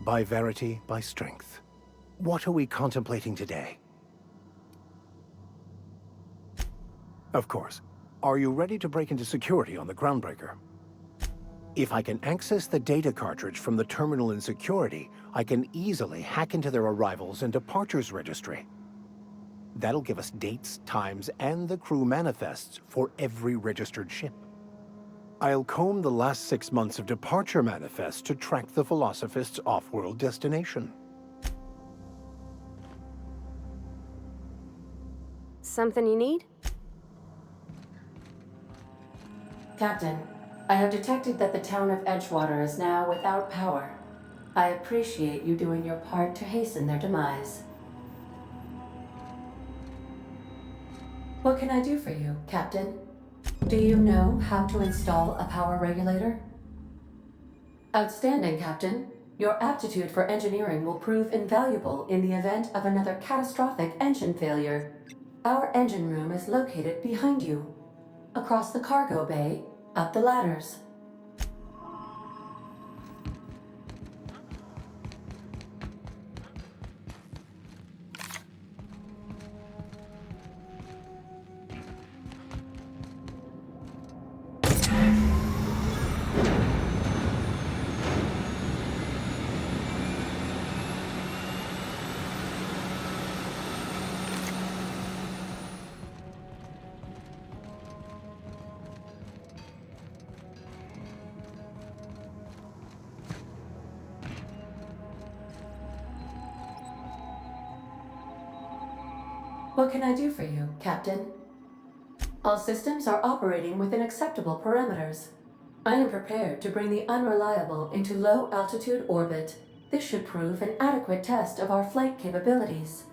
By verity, by strength. What are we contemplating today? Of course. Are you ready to break into security on the Groundbreaker? If I can access the data cartridge from the terminal in security, I can easily hack into their arrivals and departures registry. That'll give us dates, times, and the crew manifests for every registered ship. I'll comb the last 6 months of departure manifests to track the Philosophist's off-world destination. Something you need? Captain, I have detected that the town of Edgewater is now without power. I appreciate you doing your part to hasten their demise. What can I do for you, Captain? Do you know how to install a power regulator? Outstanding, Captain. Your aptitude for engineering will prove invaluable in the event of another catastrophic engine failure. Our engine room is located behind you. Across the cargo bay, up the ladders. What can I do for you, Captain? All systems are operating within acceptable parameters. I am prepared to bring the unreliable into low-altitude orbit. This should prove an adequate test of our flight capabilities.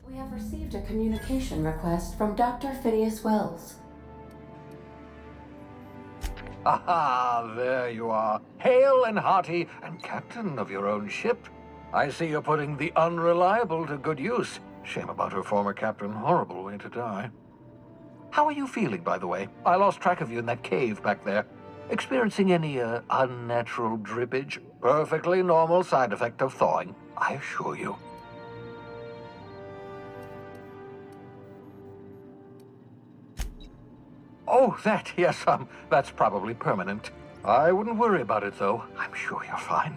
We have received a communication request from Dr. Phineas Wells. Aha, there you are. Hale and hearty, and captain of your own ship. I see you're putting the unreliable to good use. Shame about her former captain. Horrible way to die. How are you feeling, by the way? I lost track of you in that cave back there. Experiencing any, unnatural drippage? Perfectly normal side effect of thawing, I assure you. Oh, that, yes, that's probably permanent. I wouldn't worry about it, though. I'm sure you're fine.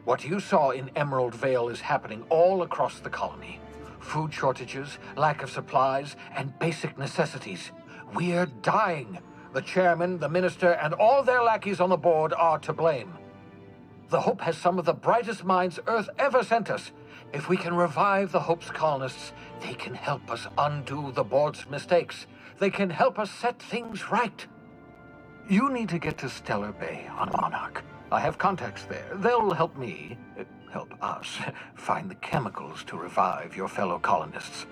What you saw in Emerald Vale is happening all across the colony. Food shortages, lack of supplies, and basic necessities. We're dying. The chairman, the minister, and all their lackeys on the board are to blame. The Hope has some of the brightest minds Earth ever sent us. If we can revive the Hope's colonists, they can help us undo the board's mistakes. They can help us set things right. You need to get to Stellar Bay on Monarch. I have contacts there. They'll help me, help us, find the chemicals to revive your fellow colonists.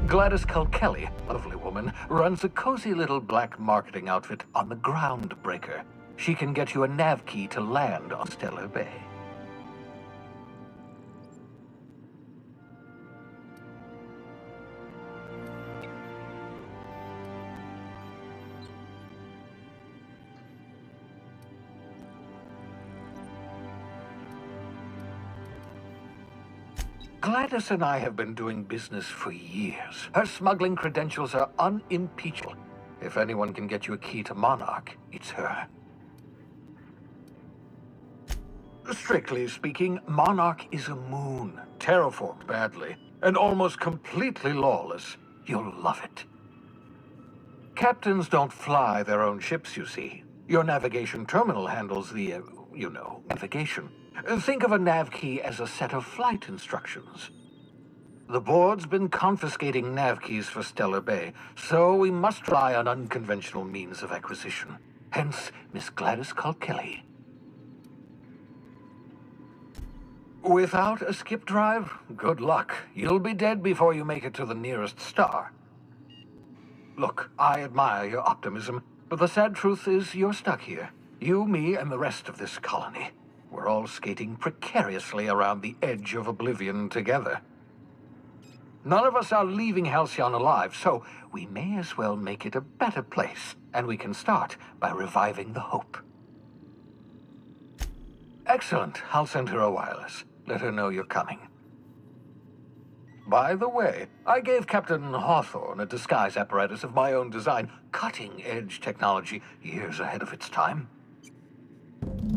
Gladys Kilkelly, lovely woman, runs a cozy little black marketing outfit on the Groundbreaker. She can get you a nav key to land on Stellar Bay. Gladys and I have been doing business for years. Her smuggling credentials are unimpeachable. If anyone can get you a key to Monarch, it's her. Strictly speaking, Monarch is a moon, terraformed badly, and almost completely lawless. You'll love it. Captains don't fly their own ships, you see. Your navigation terminal handles the, navigation. Think of a nav key as a set of flight instructions. The board's been confiscating nav keys for Stellar Bay, so we must rely on unconventional means of acquisition. Hence, Miss Gladys Kilkelly. Without a skip drive, good luck. You'll be dead before you make it to the nearest star. Look, I admire your optimism, but the sad truth is you're stuck here. You, me, and the rest of this colony. We're all skating precariously around the edge of oblivion together. None of us are leaving Halcyon alive, so we may as well make it a better place, and we can start by reviving the hope. Excellent. I'll send her a wireless. Let her know you're coming. By the way, I gave Captain Hawthorne a disguise apparatus of my own design, cutting-edge technology years ahead of its time.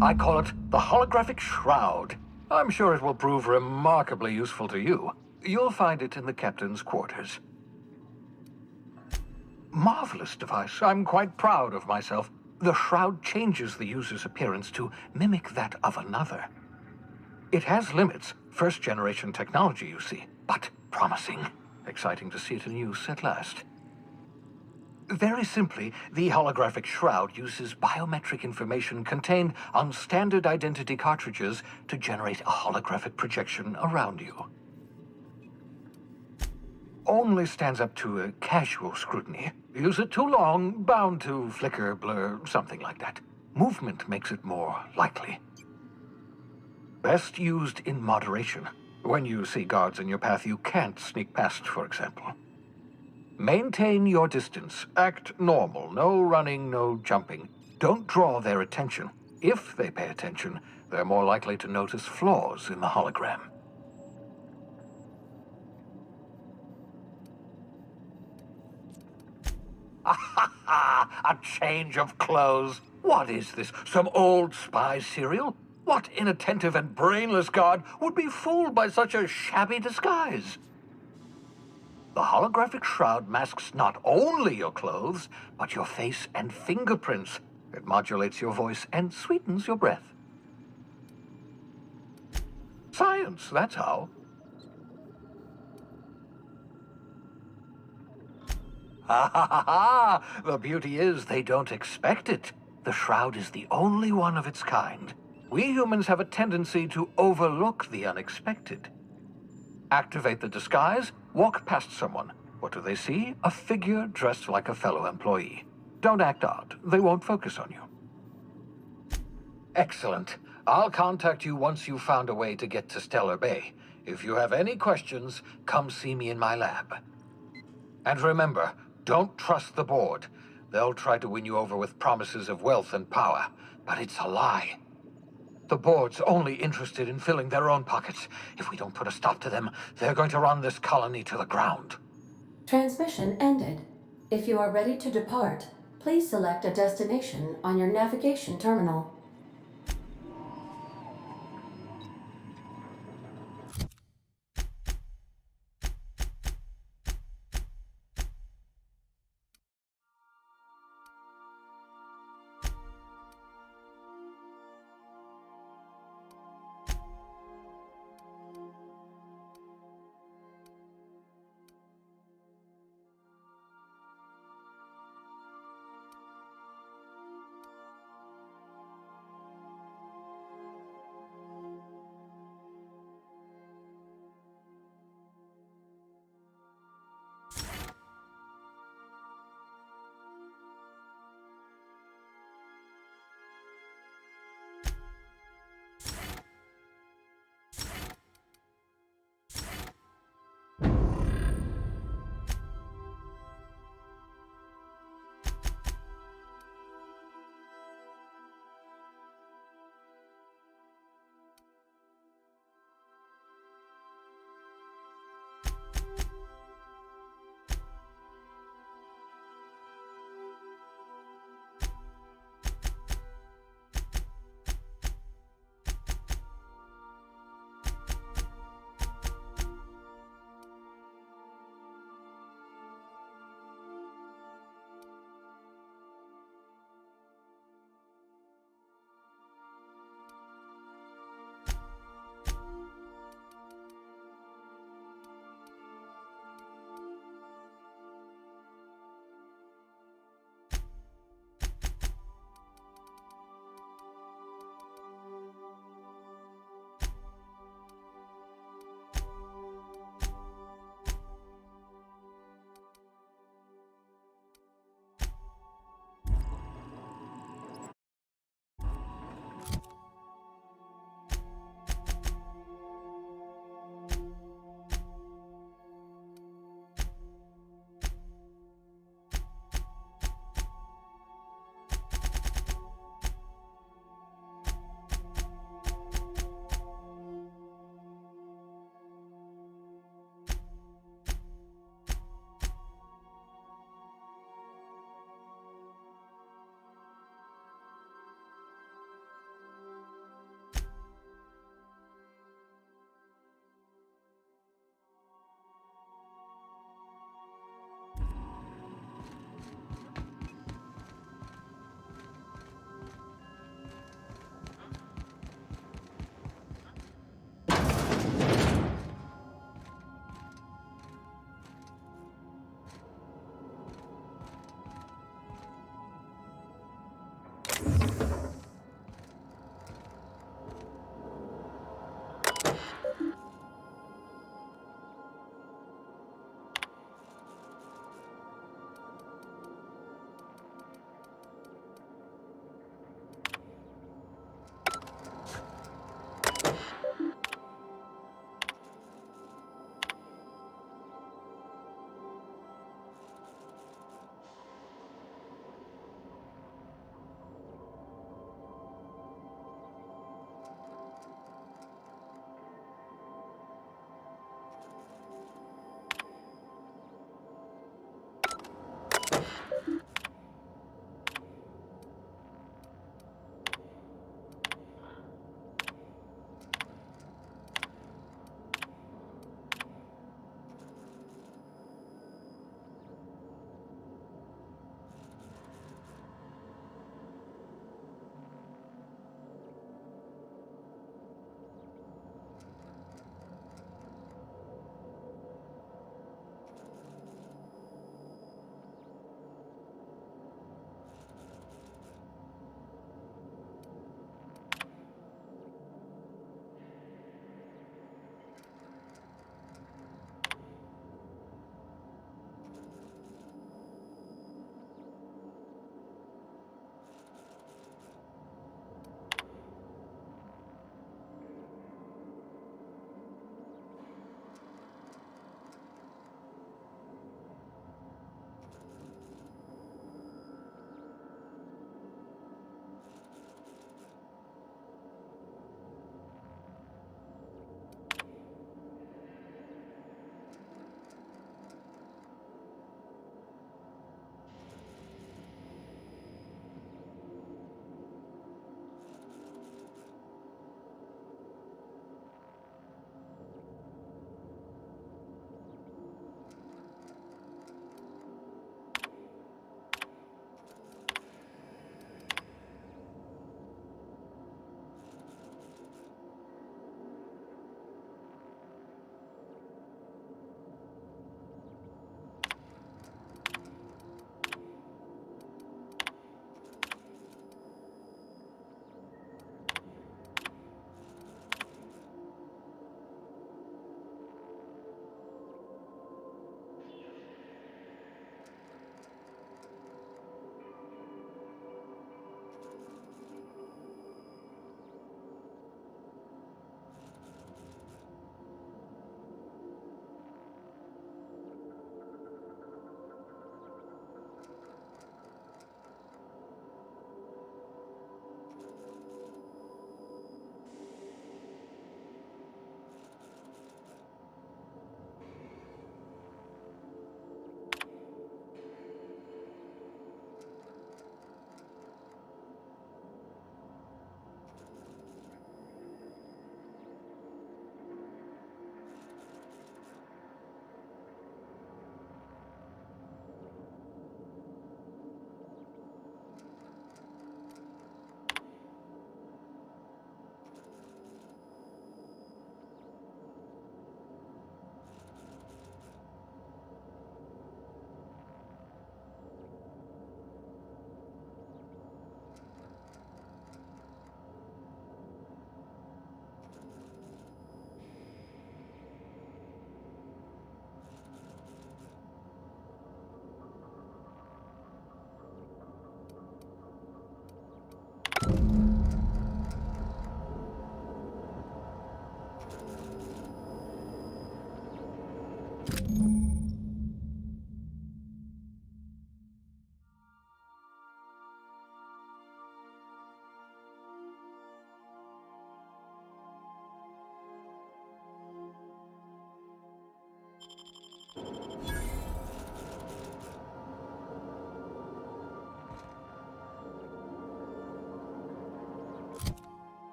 I call it the holographic shroud. I'm sure it will prove remarkably useful to you. You'll find it in the captain's quarters. Marvelous device. I'm quite proud of myself. The shroud changes the user's appearance to mimic that of another. It has limits, first-generation technology, you see, but promising. Exciting to see it in use at last. Very simply, the holographic shroud uses biometric information contained on standard identity cartridges to generate a holographic projection around you. Only stands up to a casual scrutiny. Use it too long, bound to flicker, blur, something like that. Movement makes it more likely. Best used in moderation. When you see guards in your path you can't sneak past, for example. Maintain your distance. Act normal. No running, no jumping. Don't draw their attention. If they pay attention, they're more likely to notice flaws in the hologram. A change of clothes. What is this? Some old spy serial? What inattentive and brainless guard would be fooled by such a shabby disguise? The holographic shroud masks not only your clothes, but your face and fingerprints. It modulates your voice and sweetens your breath. Science, that's how. Ha ha ha ha! The beauty is they don't expect it. The shroud is the only one of its kind. We humans have a tendency to overlook the unexpected. Activate the disguise, walk past someone. What do they see? A figure dressed like a fellow employee. Don't act odd. They won't focus on you. Excellent. I'll contact you once you've found a way to get to Stellar Bay. If you have any questions, come see me in my lab. And remember, don't trust the board. They'll try to win you over with promises of wealth and power, but it's a lie. The board's only interested in filling their own pockets. If we don't put a stop to them, they're going to run this colony to the ground. Transmission ended. If you are ready to depart, please select a destination on your navigation terminal.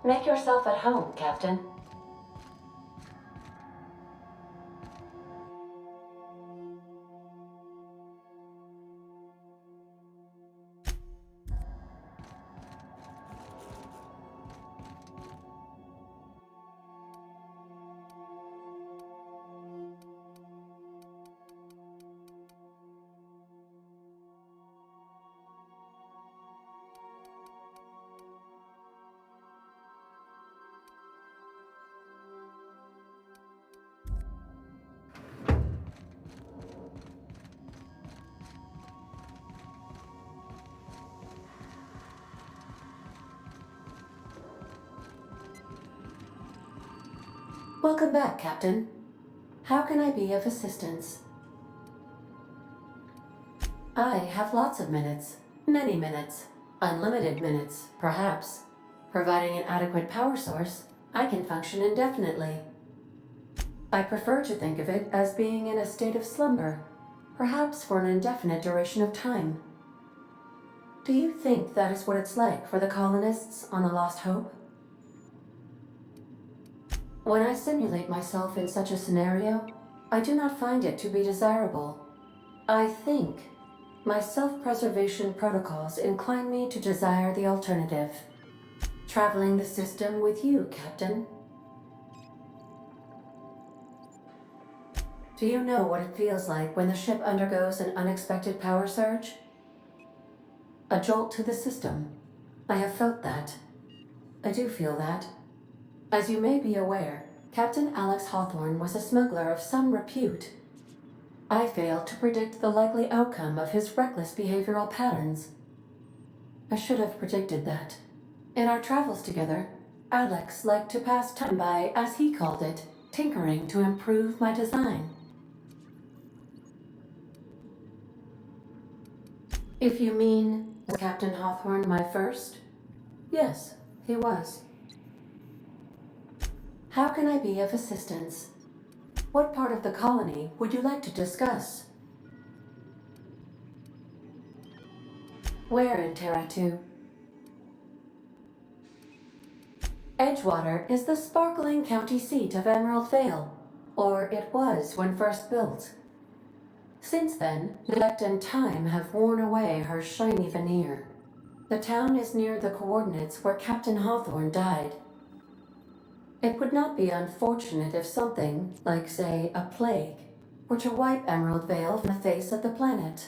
Make yourself at home, Captain. Welcome back, Captain. How can I be of assistance? I have lots of minutes. Many minutes. Unlimited minutes, perhaps. Providing an adequate power source, I can function indefinitely. I prefer to think of it as being in a state of slumber, perhaps for an indefinite duration of time. Do you think that is what it's like for the colonists on the Lost Hope? When I simulate myself in such a scenario, I do not find it to be desirable. I think my self-preservation protocols incline me to desire the alternative. Traveling the system with you, Captain. Do you know what it feels like when the ship undergoes an unexpected power surge? A jolt to the system. I have felt that. I do feel that. As you may be aware, Captain Alex Hawthorne was a smuggler of some repute. I failed to predict the likely outcome of his reckless behavioral patterns. I should have predicted that. In our travels together, Alex liked to pass time by, as he called it, tinkering to improve my design. If you mean, was Captain Hawthorne my first? Yes, he was. How can I be of assistance? What part of the colony would you like to discuss? Where in Terra 2? Edgewater is the sparkling county seat of Emerald Vale, or it was when first built. Since then, neglect and time have worn away her shiny veneer. The town is near the coordinates where Captain Hawthorne died. It would not be unfortunate if something, like say, a plague, were to wipe Emerald Vale from the face of the planet.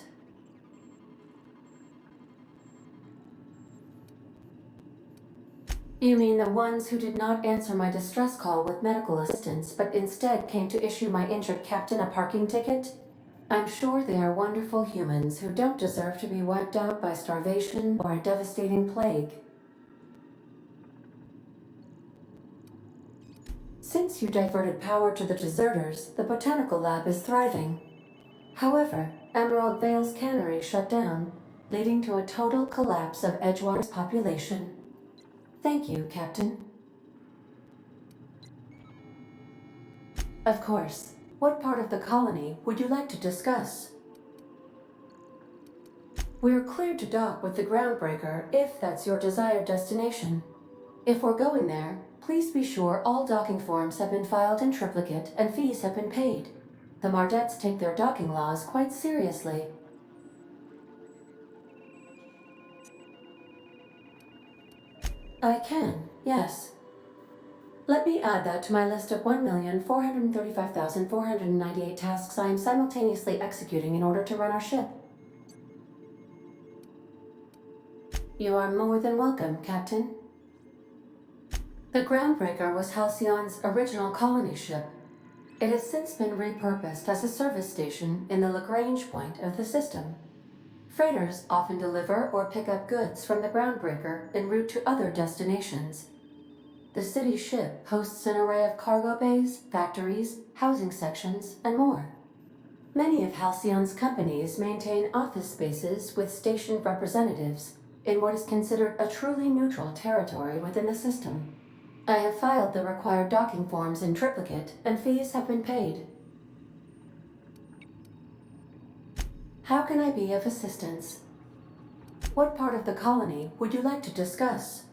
You mean the ones who did not answer my distress call with medical assistance, but instead came to issue my injured captain a parking ticket? I'm sure they are wonderful humans who don't deserve to be wiped out by starvation or a devastating plague. Since you diverted power to the deserters, the botanical lab is thriving. However, Emerald Vale's cannery shut down, leading to a total collapse of Edgewater's population. Thank you, Captain. Of course. What part of the colony would you like to discuss? We're cleared to dock with the Groundbreaker if that's your desired destination. If we're going there, please be sure all docking forms have been filed in triplicate and fees have been paid. The Mardettes take their docking laws quite seriously. I can, yes. Let me add that to my list of 1,435,498 tasks I am simultaneously executing in order to run our ship. You are more than welcome, Captain. The Groundbreaker was Halcyon's original colony ship. It has since been repurposed as a service station in the Lagrange point of the system. Freighters often deliver or pick up goods from the Groundbreaker en route to other destinations. The city ship hosts an array of cargo bays, factories, housing sections, and more. Many of Halcyon's companies maintain office spaces with stationed representatives in what is considered a truly neutral territory within the system. I have filed the required docking forms in triplicate, and fees have been paid. How can I be of assistance? What part of the colony would you like to discuss?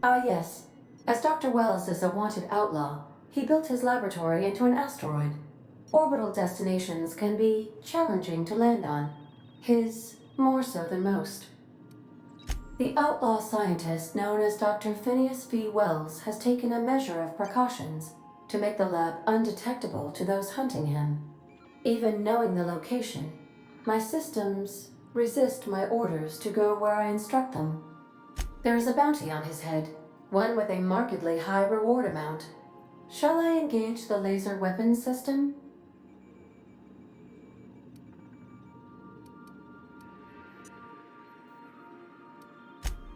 Ah, yes. As Dr. Wells is a wanted outlaw, he built his laboratory into an asteroid. Orbital destinations can be challenging to land on. His more so than most. The outlaw scientist known as Dr. Phineas V. Wells has taken a measure of precautions to make the lab undetectable to those hunting him. Even knowing the location, my systems resist my orders to go where I instruct them. There is a bounty on his head, one with a markedly high reward amount. Shall I engage the laser weapons system?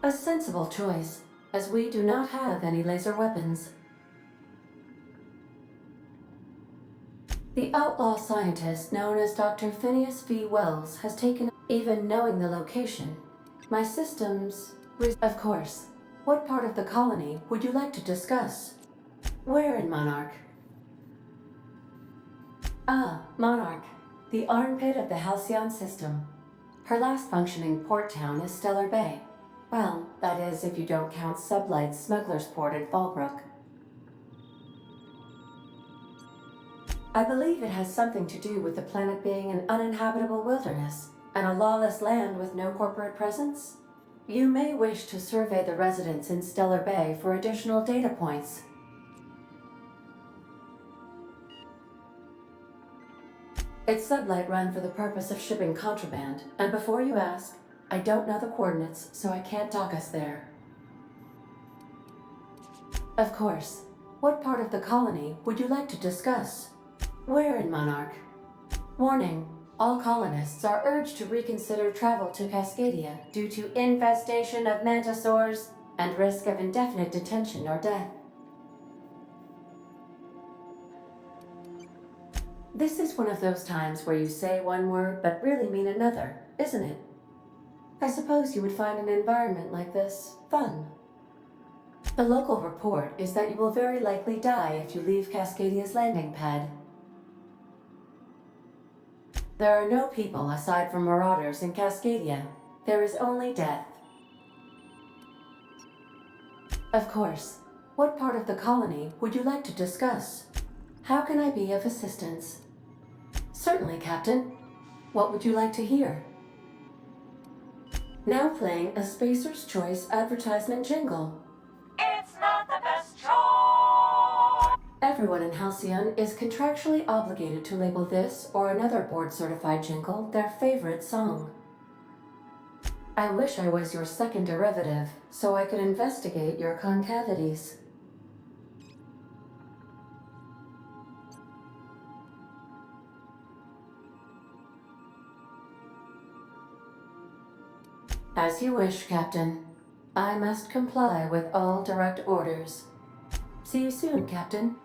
A sensible choice, as we do not have any laser weapons. The outlaw scientist known as Dr. Phineas V. Wells has taken, even knowing the location, my systems. Of course. What part of the colony would you like to discuss? Where in Monarch? Ah, Monarch, the armpit of the Halcyon-System. Her last functioning port town is Stellar Bay. Well, that is if you don't count Sublight's Smuggler's Port at Fallbrook. I believe it has something to do with the planet being an uninhabitable wilderness and a lawless land with no corporate presence. You may wish to survey the residents in Stellar Bay for additional data points. It's Sublight run for the purpose of shipping contraband, and before you ask, I don't know the coordinates, so I can't dock us there. Of course. What part of the colony would you like to discuss? Where in Monarch? Warning. All colonists are urged to reconsider travel to Cascadia due to infestation of mantisaurs and risk of indefinite detention or death. This is one of those times where you say one word but really mean another, isn't it? I suppose you would find an environment like this fun. The local report is that you will very likely die if you leave Cascadia's landing pad. There are no people aside from marauders in Cascadia. There is only death. Of course. What part of the colony would you like to discuss? How can I be of assistance? Certainly, Captain. What would you like to hear? Now playing a Spacer's Choice advertisement jingle. It's not the best choice. Everyone in Halcyon is contractually obligated to label this or another board-certified jingle their favorite song. I wish I was your second derivative, so I could investigate your concavities. As you wish, Captain. I must comply with all direct orders. See you soon, Captain.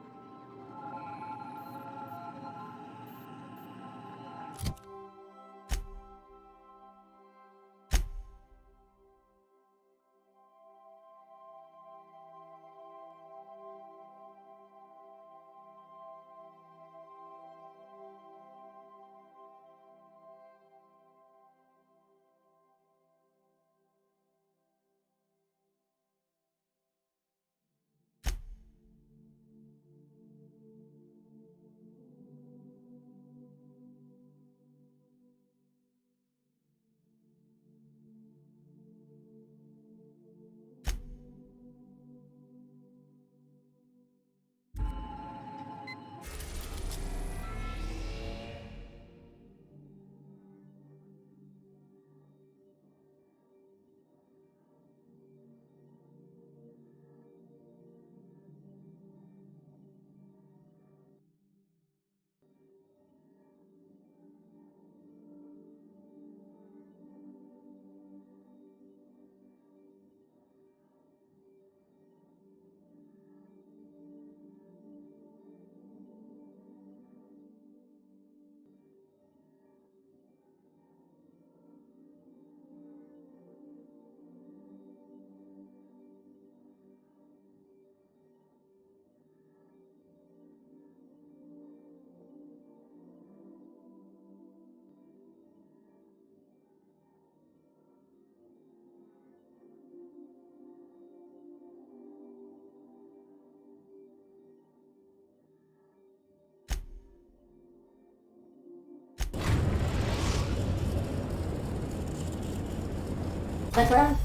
The ground.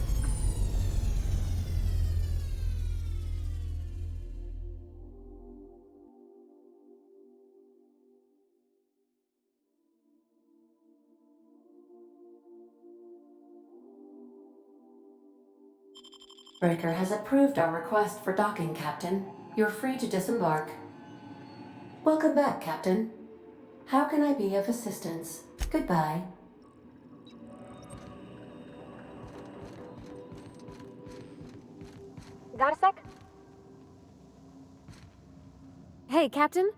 Breaker has approved our request for docking, Captain. You're free to disembark. Welcome back, Captain. How can I be of assistance? Goodbye. Got a sec? Hey, Captain.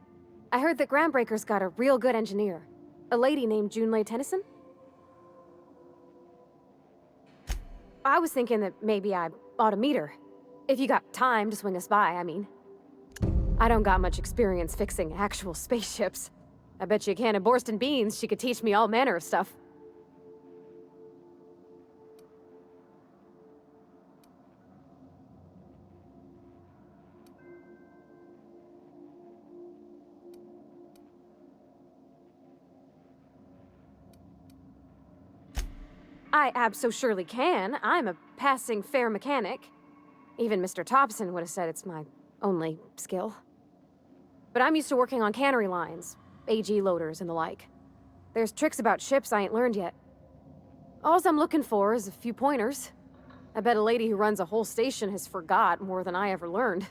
I heard that Groundbreaker's got a real good engineer. A lady named Junlei Tennyson? I was thinking that maybe I ought to meet her. If you got time to swing us by, I mean. I don't got much experience fixing actual spaceships. I bet you a can of Borston beans she could teach me all manner of stuff. I abso-surely can. I'm a passing fair mechanic. Even Mr. Thompson would have said it's my only skill. But I'm used to working on cannery lines, AG loaders and the like. There's tricks about ships I ain't learned yet. All I'm looking for is a few pointers. I bet a lady who runs a whole station has forgot more than I ever learned.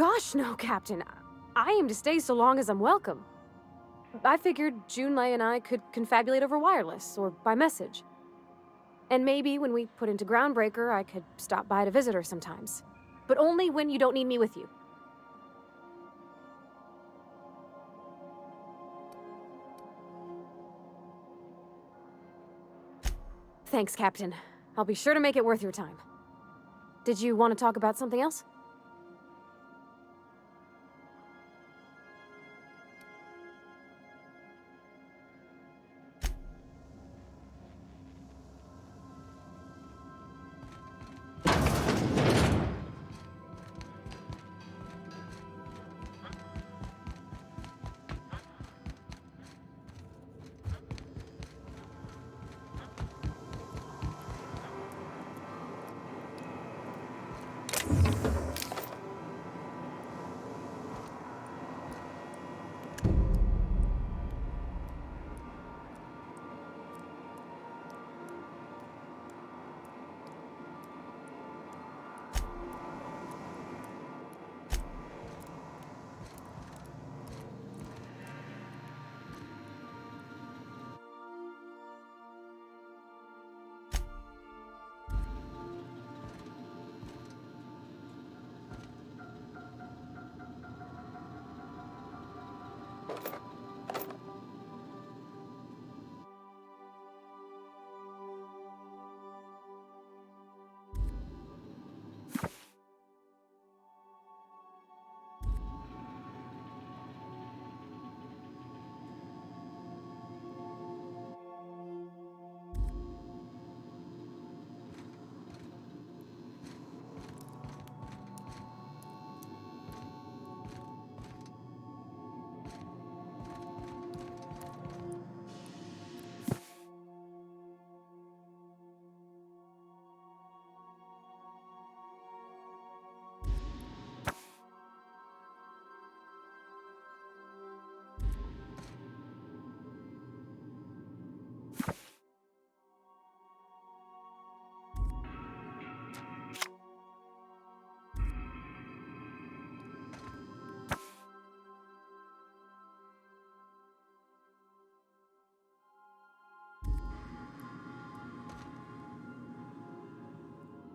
Gosh, no, Captain. I aim to stay so long as I'm welcome. I figured Junlei and I could confabulate over wireless, or by message. And maybe when we put into Groundbreaker, I could stop by to visit her sometimes. But only when you don't need me with you. Thanks, Captain. I'll be sure to make it worth your time. Did you want to talk about something else?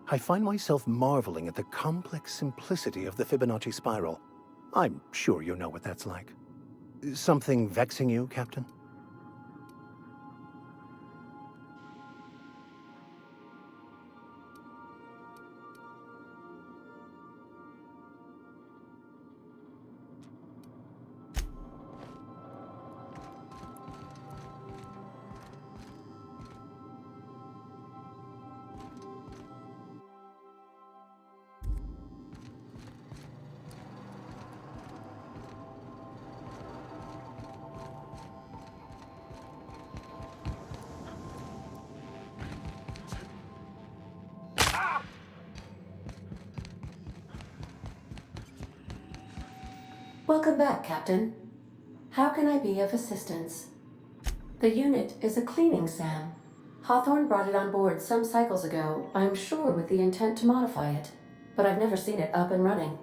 I find myself marveling at the complex simplicity of the Fibonacci spiral. I'm sure you know what that's like. Something vexing you, Captain? Welcome back, Captain. How can I be of assistance? The unit is a cleaning SAM. Hawthorne brought it on board some cycles ago, I'm sure with the intent to modify it, but I've never seen it up and running.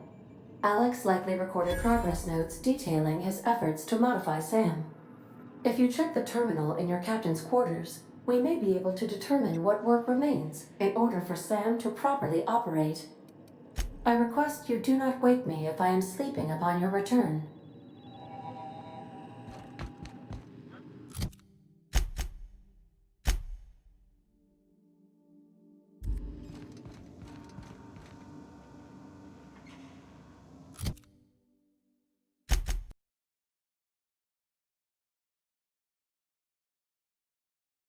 Alex likely recorded progress notes detailing his efforts to modify SAM. If you check the terminal in your captain's quarters, we may be able to determine what work remains in order for SAM to properly operate. I request you do not wake me if I am sleeping upon your return.